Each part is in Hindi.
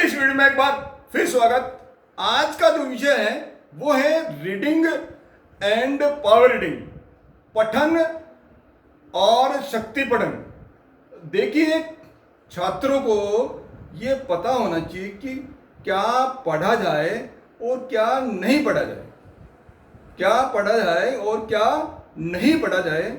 इस वीडियो में एक बार फिर स्वागत। आज का जो विषय है वो है रीडिंग एंड पावर रीडिंग, पठन और शक्ति पठन। देखिए, छात्रों को ये पता होना चाहिए कि क्या पढ़ा जाए और क्या नहीं पढ़ा जाए, क्या पढ़ा जाए और क्या नहीं पढ़ा जाए।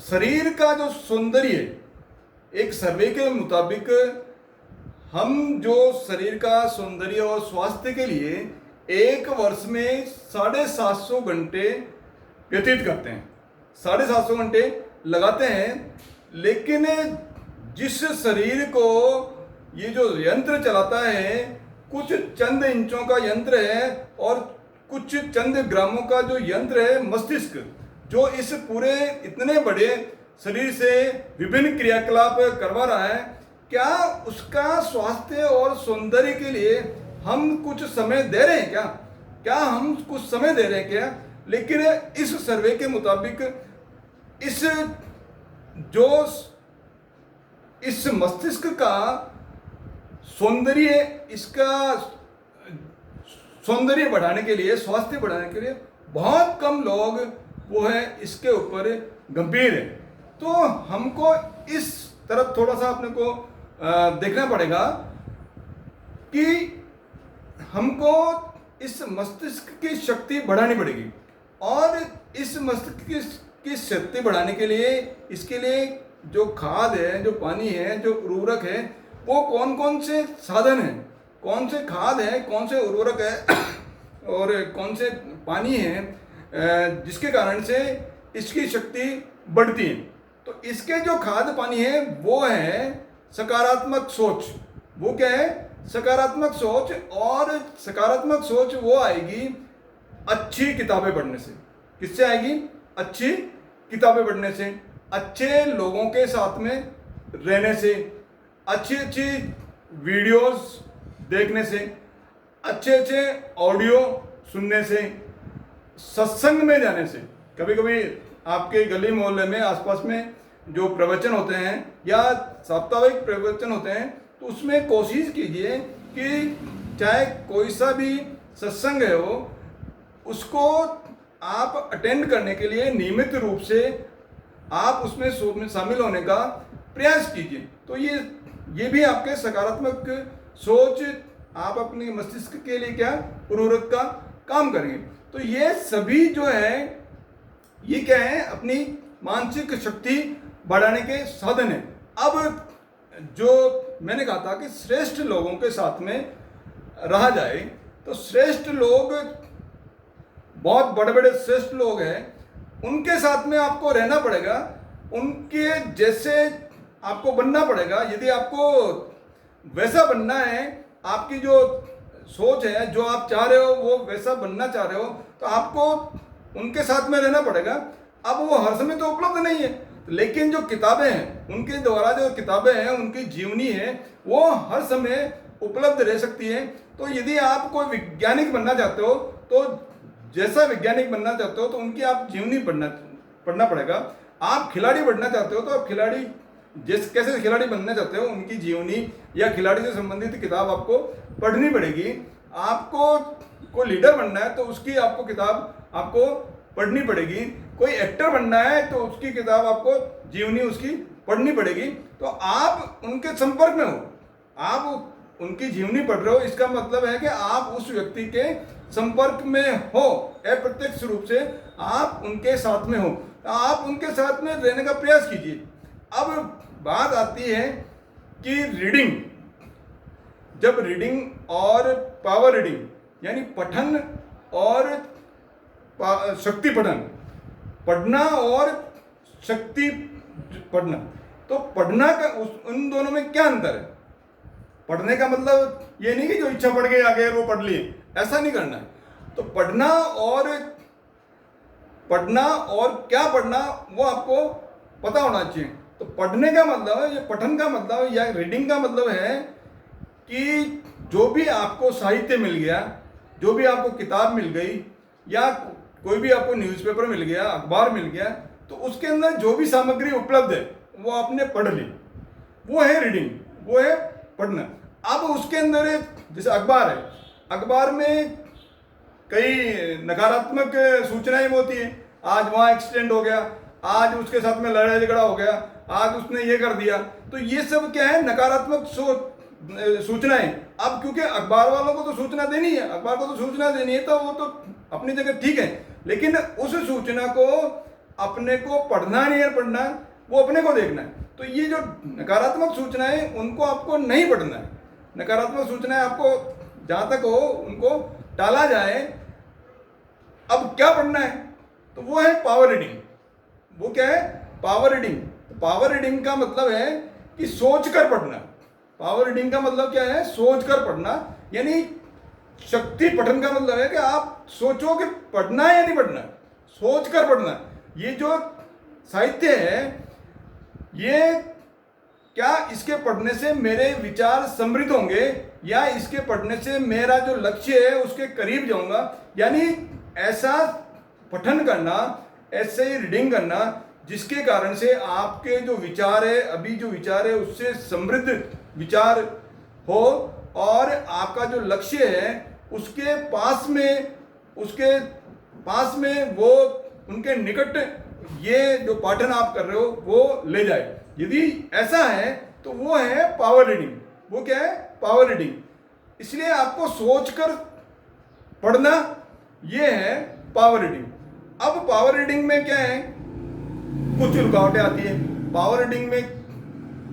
शरीर का जो सौंदर्य, एक सर्वे के मुताबिक हम जो शरीर का सौंदर्य और स्वास्थ्य के लिए एक वर्ष में 750 घंटे व्यतीत करते हैं, 750 घंटे लगाते हैं। लेकिन जिस शरीर को ये जो यंत्र चलाता है, कुछ चंद इंचों का यंत्र है और कुछ चंद ग्रामों का जो यंत्र है मस्तिष्क, जो इस पूरे इतने बड़े शरीर से विभिन्न क्रियाकलाप करवा रहा है, क्या उसका स्वास्थ्य और सौंदर्य के लिए हम कुछ समय दे रहे हैं? क्या हम कुछ समय दे रहे हैं क्या? लेकिन इस सर्वे के मुताबिक इस मस्तिष्क का सौंदर्य, इसका सौंदर्य बढ़ाने के लिए, स्वास्थ्य बढ़ाने के लिए बहुत कम लोग वो है इसके ऊपर गंभीर है। तो हमको इस तरफ थोड़ा सा अपने को देखना पड़ेगा कि हमको इस मस्तिष्क की शक्ति बढ़ानी पड़ेगी। और इस मस्तिष्क की शक्ति बढ़ाने के लिए, इसके लिए जो खाद है, जो पानी है, जो उर्वरक है, वो कौन कौन से साधन हैं, कौन से खाद है, कौन से उर्वरक है और कौन से पानी है, जिसके कारण से इसकी शक्ति बढ़ती है। तो इसके जो खाद पानी है वो है सकारात्मक सोच। वो क्या है? सकारात्मक सोच। और सकारात्मक सोच वो आएगी अच्छी किताबें पढ़ने से। किससे आएगी? अच्छी किताबें पढ़ने से, अच्छे लोगों के साथ में रहने से, अच्छी अच्छी वीडियोस देखने से, अच्छे अच्छे ऑडियो सुनने से, सत्संग में जाने से। कभी कभी आपके गली मोहल्ले में आसपास में जो प्रवचन होते हैं या साप्ताहिक प्रवचन होते हैं, तो उसमें कोशिश कीजिए कि चाहे कोई सा भी सत्संग है हो, उसको आप अटेंड करने के लिए नियमित रूप से आप उसमें शामिल होने का प्रयास कीजिए। तो ये भी आपके सकारात्मक सोच, आप अपने मस्तिष्क के लिए क्या उर्वरक का काम करेंगे। तो ये सभी जो है, ये क्या है? अपनी मानसिक शक्ति बढ़ाने के साधन है। अब जो मैंने कहा था कि श्रेष्ठ लोगों के साथ में रहा जाए, तो श्रेष्ठ लोग, बहुत बड़े बड़े श्रेष्ठ लोग हैं, उनके साथ में आपको रहना पड़ेगा, उनके जैसे आपको बनना पड़ेगा। यदि आपको वैसा बनना है, आपकी जो सोच है, जो आप चाह रहे हो वो वैसा बनना चाह रहे हो, तो आपको उनके साथ में रहना पड़ेगा। अब वो हर समय तो उपलब्ध नहीं है, लेकिन जो किताबें हैं, उनके द्वारा जो किताबें हैं, उनकी जीवनी है, वो हर समय उपलब्ध रह सकती है। तो यदि आप कोई वैज्ञानिक बनना चाहते हो, तो जैसा वैज्ञानिक बनना चाहते हो तो उनकी आप जीवनी पढ़ना पड़ेगा। आप खिलाड़ी बनना चाहते हो तो आप खिलाड़ी, कैसे खिलाड़ी बनना चाहते हो, उनकी जीवनी या खिलाड़ी से संबंधित किताब आपको पढ़नी पड़ेगी। आपको कोई लीडर बनना है तो उसकी आपको किताब आपको पढ़नी पड़ेगी। कोई एक्टर बनना है तो उसकी किताब आपको, जीवनी उसकी पढ़नी पड़ेगी। तो आप उनके संपर्क में हो, आप उनकी जीवनी पढ़ रहे हो, इसका मतलब है कि आप उस व्यक्ति के संपर्क में हो, अप्रत्यक्ष रूप से आप उनके साथ में हो। तो आप उनके साथ में रहने का प्रयास कीजिए। अब बात आती है कि रीडिंग, जब रीडिंग और पावर रीडिंग, यानी पठन और शक्ति पठन, पढ़ना और शक्ति पढ़ना, तो पढ़ना का उन दोनों में क्या अंतर है? पढ़ने का मतलब ये नहीं कि जो इच्छा पढ़ के आ गए वो पढ़ लिए, ऐसा नहीं करना है। तो पढ़ना और क्या पढ़ना, वो आपको पता होना चाहिए। तो पढ़ने का मतलब है, ये पठन का मतलब या रीडिंग का मतलब है कि जो भी आपको साहित्य मिल गया, जो भी आपको किताब मिल गई, या कोई भी आपको न्यूज़पेपर मिल गया, अखबार मिल गया, तो उसके अंदर जो भी सामग्री उपलब्ध है वो आपने पढ़ ली, वो है रीडिंग, वो है पढ़ना। अब उसके अंदर जैसे अखबार है, अखबार में कई नकारात्मक सूचनाएं होती हैं। आज वहाँ एक्सीडेंट हो गया, आज उसके साथ में लड़ाई झगड़ा हो गया, आज उसने ये कर दिया। तो ये सब क्या है, नकारात्मक सूचनाएं। अब क्योंकि अखबार वालों को तो सूचना देनी है, अखबार को तो सूचना देनी है, तो वो तो अपनी जगह ठीक है, लेकिन उस सूचना को अपने को पढ़ना नहीं है, पढ़ना वो अपने को देखना है। तो ये जो नकारात्मक सूचनाएं उनको आपको नहीं पढ़ना है। नकारात्मक सूचनाएं आपको जहां तक हो उनको टाला जाए। अब क्या पढ़ना है, तो वो है पावर रीडिंग। वो क्या है, पावर रीडिंग। तो पावर रीडिंग का मतलब है कि सोच कर पढ़ना। पावर रीडिंग का मतलब क्या है, सोच कर पढ़ना। यानी शक्ति पठन का मतलब है कि आप सोचो कि पढ़ना है या नहीं पढ़ना, सोच कर पढ़ना। ये जो साहित्य है, ये क्या इसके पढ़ने से मेरे विचार समृद्ध होंगे, या इसके पढ़ने से मेरा जो लक्ष्य है उसके करीब जाऊंगा। यानी ऐसा पठन करना, ऐसे ही रीडिंग करना जिसके कारण से आपके जो विचार है, अभी जो विचार है उससे समृद्ध विचार हो, और आपका जो लक्ष्य है उसके पास में वो उनके निकट ये जो पाठन आप कर रहे हो वो ले जाए। यदि ऐसा है तो वो है पावर रीडिंग। वो क्या है, पावर रीडिंग। इसलिए आपको सोचकर पढ़ना, ये है पावर रीडिंग। अब पावर रीडिंग में क्या है, कुछ रुकावटें आती है। पावर रीडिंग में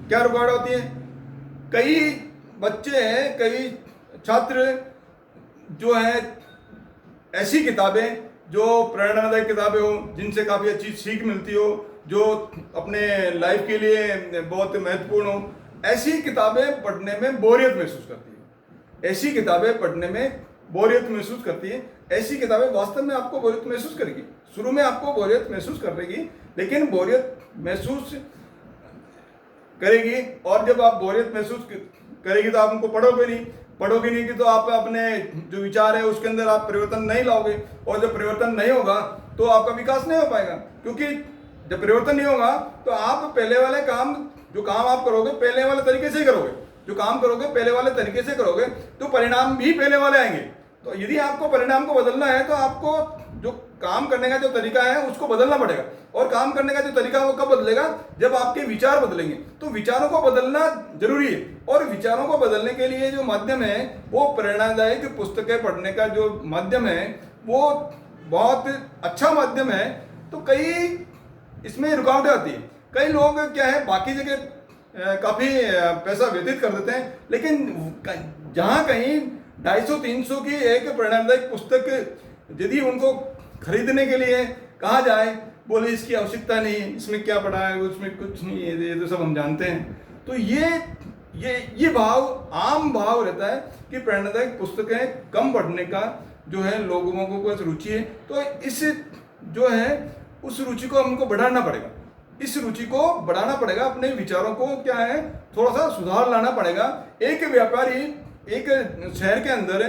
क्या रुकावट होती है, कई बच्चे हैं, कई छात्र जो है ऐसी किताबें जो प्रेरणादायक किताबें हो, जिनसे काफ़ी अच्छी सीख मिलती हो, जो अपने लाइफ के लिए बहुत महत्वपूर्ण हो, ऐसी किताबें पढ़ने में बोरियत महसूस करती है। ऐसी किताबें पढ़ने में बोरियत महसूस करती है। ऐसी किताबें वास्तव में आपको बोरियत महसूस करेगी। शुरू में आपको बोरियत महसूस करेगी, लेकिन बोरियत महसूस करेगी, और जब आप बोरियत महसूस करेगी तो आप उनको पढ़ोगे नहीं कि तो आप अपने जो विचार है उसके अंदर आप परिवर्तन नहीं लाओगे, और जब परिवर्तन नहीं होगा तो आपका विकास नहीं हो पाएगा। क्योंकि जब परिवर्तन नहीं होगा तो आप पहले वाले काम, जो काम आप करोगे पहले वाले तरीके से ही करोगे, जो काम करोगे पहले वाले तरीके से करोगे, तो परिणाम भी पहले वाले आएंगे। तो यदि आपको परिणाम को बदलना है तो आपको जो काम करने का जो तरीका है उसको बदलना पड़ेगा। और काम करने का जो तरीका है वो कब बदलेगा, जब आपके विचार बदलेंगे। तो विचारों को बदलना जरूरी है, और विचारों को बदलने के लिए जो माध्यम है वो प्रेरणादायक पुस्तकें पढ़ने का जो माध्यम है वो बहुत अच्छा माध्यम है। तो कई इसमें रुकावटें आती है। कई लोग क्या है, बाकी जगह काफ़ी पैसा व्यतीत कर देते हैं, लेकिन जहाँ कहीं 250-300 की एक प्रेरणादायक पुस्तक यदि उनको खरीदने के लिए कहा जाए, बोले इसकी आवश्यकता नहीं, इसमें क्या पढ़ा है, उसमें कुछ नहीं है, ये तो सब हम जानते हैं। तो ये भाव, आम भाव रहता है कि प्रेरणादायक पुस्तकें कम पढ़ने का जो है लोगों को रुचि है। तो इस जो है उस रुचि को हमको बढ़ाना पड़ेगा। इस रुचि को बढ़ाना पड़ेगा, अपने विचारों को क्या है थोड़ा सा सुधार लाना पड़ेगा। एक व्यापारी एक शहर के अंदर,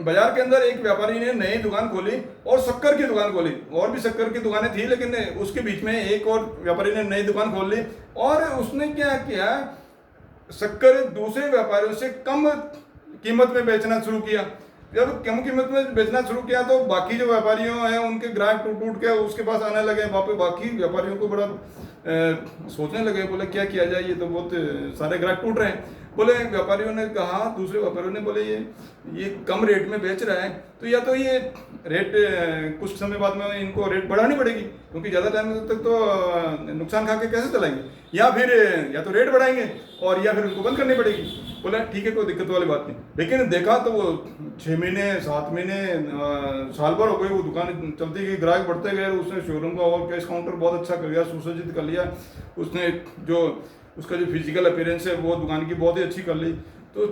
बाजार के अंदर एक व्यापारी ने नई दुकान खोली और शक्कर की दुकान खोली। और भी शक्कर की दुकानें थी, लेकिन उसके बीच में एक और व्यापारी ने नई दुकान खोल ली, और उसने क्या किया, शक्कर दूसरे व्यापारियों से कम कीमत में बेचना शुरू किया। जब कम कीमत में बेचना शुरू किया तो बाकी जो व्यापारियों हैं उनके ग्राहक टूट के उसके पास आने लगे। बाकी व्यापारियों को बड़ा सोचने लगे, बोले क्या किया जाए, ये तो बहुत सारे ग्राहक टूट रहे हैं। बोले व्यापारियों ने कहा, दूसरे व्यापारियों ने बोले ये कम रेट में बेच रहा है, तो या तो ये रेट कुछ समय बाद में इनको रेट बढ़ानी पड़ेगी, क्योंकि ज़्यादा टाइम तक तो नुकसान खा के कैसे चलाएंगे, या फिर या तो रेट बढ़ाएंगे और या फिर उनको बंद करनी पड़ेगी। बोला ठीक है, कोई दिक्कत वाली बात नहीं। लेकिन देखा तो वो 6 महीने 7 महीने साल भर हो गए, वो दुकान चलती गई, ग्राहक बढ़ते गए। उसने शोरूम का और कैश काउंटर बहुत अच्छा कर लिया, सुसज्जित कर लिया। उसने जो उसका जो फिजिकल अपीयरेंस है वो दुकान की बहुत ही अच्छी कर ली। तो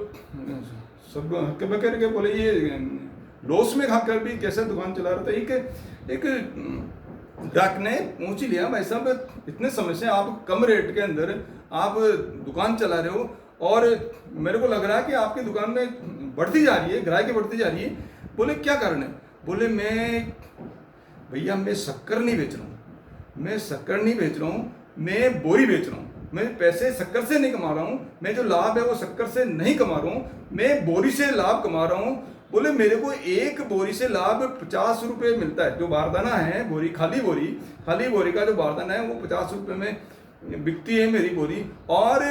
सब हक्के बक्के के बोले ये लॉस में खाकर भी कैसे दुकान चला रहा था। एक ग्राहक ने पूछ ही लिया, भाई साहब इतने समय से आप कम रेट के अंदर आप दुकान चला रहे हो और मेरे को लग रहा है कि आपकी दुकान में बढ़ती जा रही है, ग्राहकी बढ़ती जा रही है। बोले क्या कारण है? बोले मैं शक्कर नहीं बेच रहा हूँ, मैं शक्कर नहीं बेच रहा हूँ, मैं बोरी बेच रहा हूँ। मैं पैसे शक्कर से नहीं कमा रहा हूँ, मैं जो लाभ है वो शक्कर से नहीं कमा रहा हूँ, मैं बोरी से लाभ कमा रहा हूँ। बोले मेरे को एक बोरी से लाभ 50 रुपये मिलता है। जो बारदाना है बोरी, खाली बोरी का जो बारदाना है वो 50 रुपये में बिकती है मेरी बोरी। और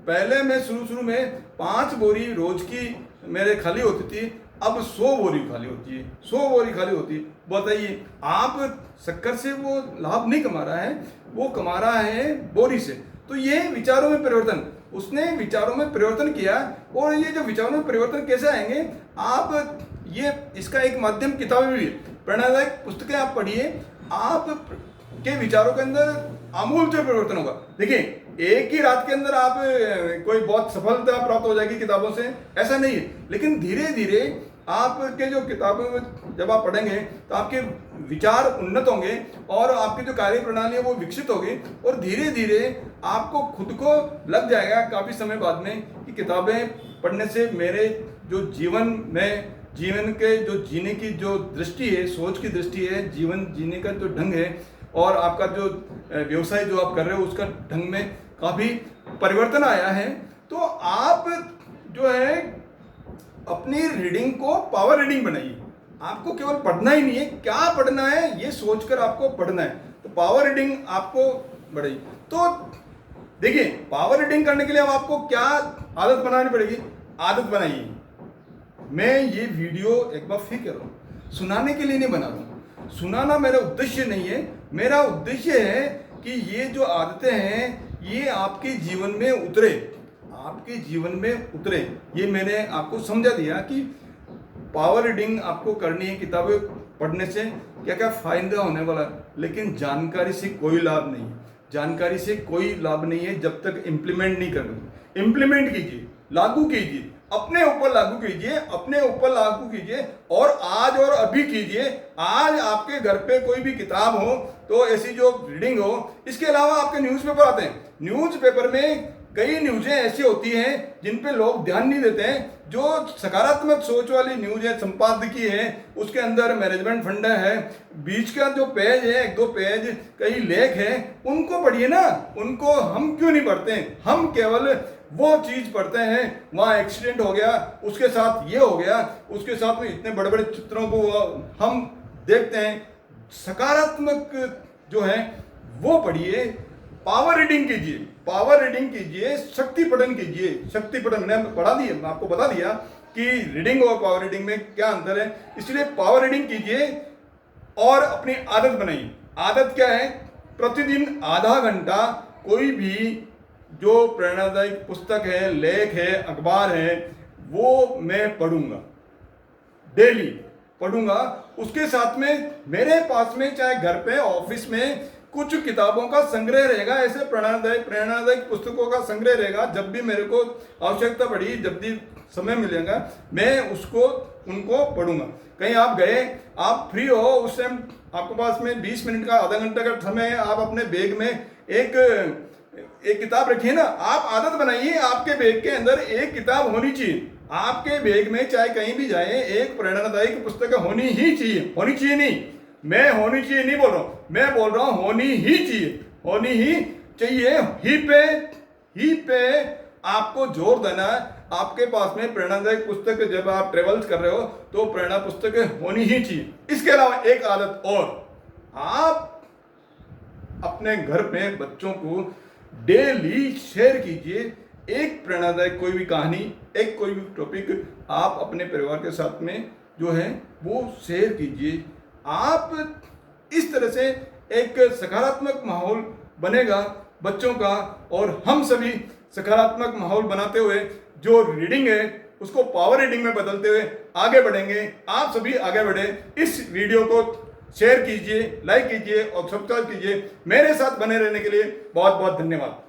पहले मैं शुरू में 5 बोरी रोज की मेरे खाली होती थी, अब 100 बोरी खाली होती है, 100 बोरी खाली होती है। बताइए, आप शक्कर से वो लाभ नहीं कमा रहा है, वो कमा रहा है बोरी से। तो ये विचारों में परिवर्तन, उसने विचारों में परिवर्तन किया। और ये जो विचारों में परिवर्तन कैसे आएंगे, आप ये इसका एक माध्यम किताबें भी है, प्रेरणादायक पुस्तकें आप पढ़िए, आप के विचारों के अंदर आमूल से परिवर्तन होगा। देखिए, एक ही रात के अंदर आप कोई बहुत सफलता प्राप्त हो जाएगी किताबों से, ऐसा नहीं है। लेकिन धीरे धीरे आपके जो किताबों में जब आप पढ़ेंगे तो आपके विचार उन्नत होंगे और आपकी जो कार्य प्रणाली है वो विकसित होगी। और धीरे धीरे आपको खुद को लग जाएगा काफ़ी समय बाद में कि किताबें पढ़ने से मेरे जो जीवन के जो जीने की जो दृष्टि है, सोच की दृष्टि है, जीवन जीने का जो ढंग है और आपका जो व्यवसाय जो आप कर रहे हो उसका ढंग में काफ़ी परिवर्तन आया है। तो आप जो है अपनी रीडिंग को पावर रीडिंग बनाइए। आपको केवल पढ़ना ही नहीं है, क्या पढ़ना है ये सोचकर आपको पढ़ना है। तो पावर रीडिंग आपको बढ़ाइए। तो देखिए, पावर रीडिंग करने के लिए अब आपको क्या आदत बनानी पड़ेगी, आदत बनाइए। मैं ये वीडियो एक बार फिर कह रहा हूँ, सुनाने के लिए नहीं बना रहा हूँ, सुनाना मेरा उद्देश्य नहीं है। मेरा उद्देश्य है कि ये जो आदतें हैं ये आपके जीवन में उतरे, आपके जीवन में उतरे। ये मैंने आपको समझा दिया कि पावर रीडिंग आपको करनी है, किताबें पढ़ने से क्या क्या फायदा होने वाला है। लेकिन जानकारी से कोई लाभ नहीं, जानकारी से कोई लाभ नहीं है जब तक इम्प्लीमेंट नहीं करोगे। इम्प्लीमेंट कीजिए, लागू कीजिए, अपने ऊपर लागू कीजिए, अपने ऊपर लागू कीजिए और आज और अभी कीजिए। आज आपके घर पे कोई भी किताब हो तो ऐसी जो रीडिंग हो। इसके अलावा आपके न्यूज़पेपर आते हैं, न्यूज़पेपर में कई न्यूज़ें ऐसी होती हैं जिन पे लोग ध्यान नहीं देते हैं। जो सकारात्मक सोच वाली न्यूज़ है, संपादकीय है, उसके अंदर मैनेजमेंट फंडा है, बीच का जो पेज है, 1-2 पेज कई लेख हैं, उनको पढ़िए ना। उनको हम क्यों नहीं पढ़ते हैं? हम केवल वो चीज़ पढ़ते हैं, वहाँ एक्सीडेंट हो गया, उसके साथ ये हो गया, उसके साथ में इतने बड़े बड़े चित्रों को हम देखते हैं। सकारात्मक जो है वो पढ़िए, पावर रीडिंग कीजिए, पावर रीडिंग कीजिए, शक्ति पठन कीजिए। शक्ति पठन मैंने पढ़ा दिया, मैं आपको बता दिया कि रीडिंग और पावर रीडिंग में क्या अंतर है। इसलिए पावर रीडिंग कीजिए और अपनी आदत बनाइए। आदत क्या है? प्रतिदिन आधा घंटा कोई भी जो प्रेरणादायक पुस्तक है, लेख है, अखबार है, वो मैं पढ़ूंगा, डेली पढ़ूंगा। उसके साथ में मेरे पास में चाहे घर पे, ऑफिस में कुछ किताबों का संग्रह रहेगा, ऐसे प्रेरणादायक पुस्तकों का संग्रह रहेगा। जब भी मेरे को आवश्यकता पड़ी, जब भी समय मिलेगा, मैं उनको पढ़ूंगा। कहीं आप गए, आप फ्री हो, उस टाइम आपके पास में 20 मिनट का, आधा घंटा का समय है, आप अपने बैग में एक किताब रखिए ना। आप आदत बनाइए, आपके बैग के अंदर एक किताब होनी चाहिए। आपके बैग में चाहे कहीं भी जाए, एक प्रेरणादायक पुस्तक होनी ही चाहिए। होनी चाहिए नहीं, मैं होनी चाहिए नहीं बोल रहा हूँ, मैं बोल रहा हूँ होनी ही चाहिए, होनी ही चाहिए। ही पे आपको जोर देना है। आपके पास में प्रेरणादायक पुस्तक, जब आप ट्रेवल्स कर रहे हो तो प्रेरणा पुस्तक होनी ही चाहिए। इसके अलावा एक आदत और, आप अपने घर में बच्चों को डेली शेयर कीजिए। एक प्रेरणादायक कोई भी कहानी, एक कोई भी टॉपिक आप अपने परिवार के साथ में जो है वो शेयर कीजिए। आप इस तरह से एक सकारात्मक माहौल बनेगा बच्चों का, और हम सभी सकारात्मक माहौल बनाते हुए जो रीडिंग है उसको पावर रीडिंग में बदलते हुए आगे बढ़ेंगे। आप सभी आगे बढ़े। इस वीडियो को शेयर कीजिए, लाइक कीजिए और सब्सक्राइब कीजिए। मेरे साथ बने रहने के लिए बहुत बहुत धन्यवाद।